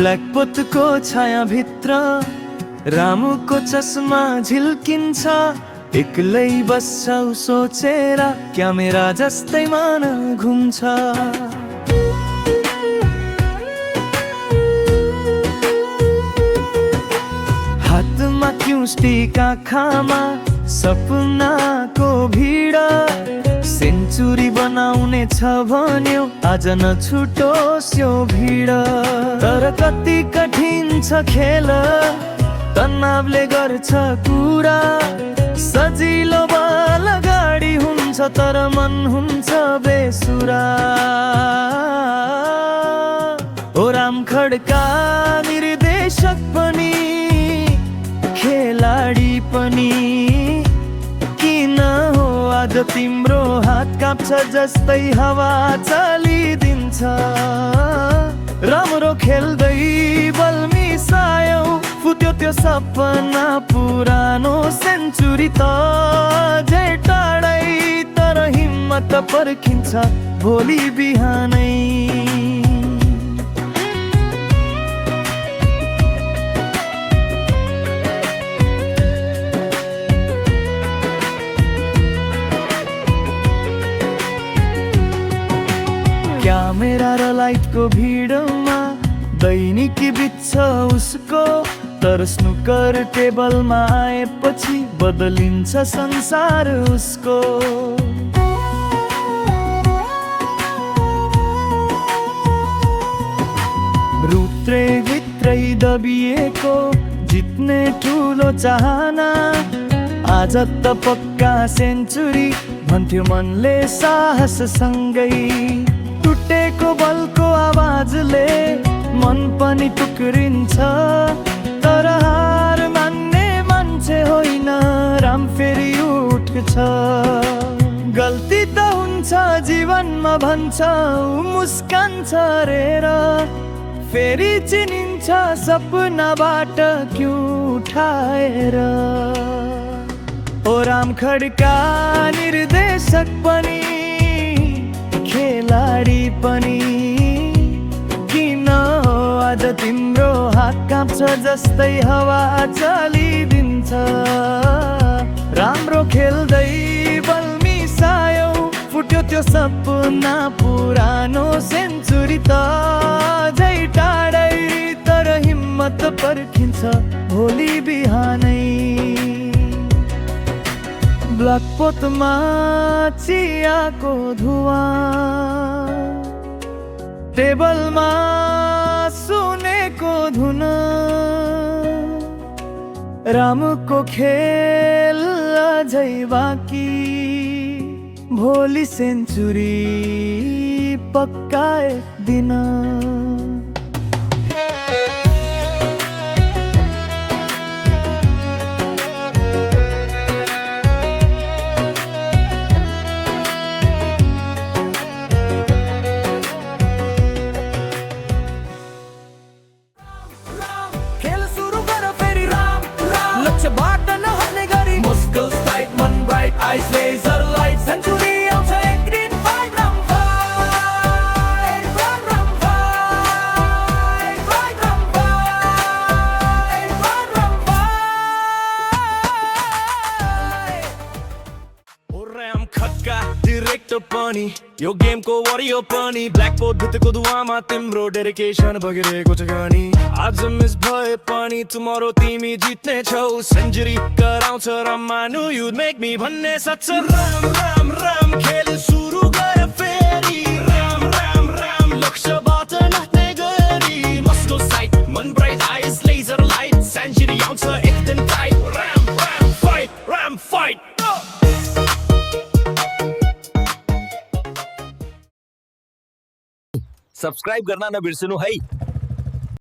ब्ल्याकपोतको छाया भित्र रामुको चस्मा झिल्किन्छ। एक्लै बस्छौ सोचेर क्यामेरा जस्तै मान घुम्छ। हातमा क्युस्टिक आँखामा सपनाको भिड। सेन्चुरी बनाउने छ भन्यो आज नछुटोस् यो भिड। तर कति कठिन छ खेल तनावले गर्छ कुरा। सजिलो बल गाडी हुन्छ तर मन हुन्छ बेसुरा। ओ राम खड्का निर्देशक पनि खेलाडी पनि। किन हो आज तिम्रो हात काप्छ जस्तै हावा चलिदिन्छ। राम्रो खेल्दै बल मिसायौ फुट्यो त्यो सपना पुरानो। सेन्चुरी त अझै टाढै तर हिम्मत पर्खिन्छ भोलि बिहानै। क्यामेरा र लाइटको भिडमा दैनिक बित्छ उसको। तर स्नुकर टेबलमा आएपछि बदलिन्छ संसार उसको। रुत्रै भित्रै दबिएको जित्ने ठुलो चाहना। आज त पक्का सेन्चुरी भन्थ्यो मनले साहससँगै। टुटेको बलको आवाजले मन पनि टुक्रिन्छ। तर हार मान्ने मान्छे होइन राम फेरि उठ्छ। गल्ती त हुन्छ जीवनमा भन्छ मुस्कान छरेर। फेरि चिनिन्छ सपनाबाट क्यों उठाएर। ओ राम खड्का निर्देशक पनि खेलाडी पनि। किन हो आज तिम्रो हात काप्छ जस्तै हावा चलिदिन्छ। राम्रो खेल्दै बल मिसायौ फुट्यो त्यो सपना पुरानो। सेन्चुरी त अझै टाढै तर हिम्मत पर्खिन्छ भोलि बिहानै। ब्ल्याकपोतमा चियाको धुवाँ टेबलमा सुनेको धुन। रामको खेल अझै बाँकी भोलि सेन्चुरी पक्काए दिन। बाट नहट्ने गरी मुस्कल टाइट मन bright eyes laser light. Century आउँछ एक दिन fight Ram fight Ram Ram fight fight Ram fight fight Ram fight. ओ राम खड्का डिरेक्टर पनि यो गेमको वरियो पनि। ब्ल्याकपोत भित्रको धुवामा तिम्रो डेडिकेसन बगिरहेको छ गानी। आज मिस भए पनि टुमरो तिमी जित्ने छौ। सेन्चुरी कराउँछ रमानु युड मेक मी भन्ने सक्छ। राम राम राम खेल सुरु गर फेरि। राम राम राम लक्ष्यबाट नहट्ने गरी। मस्को साइट मन bright eyes laser light. Century आउँछ एक दिन tight. Ram Ram fight Ram fight. Subscribe करना न बिर्सनु है।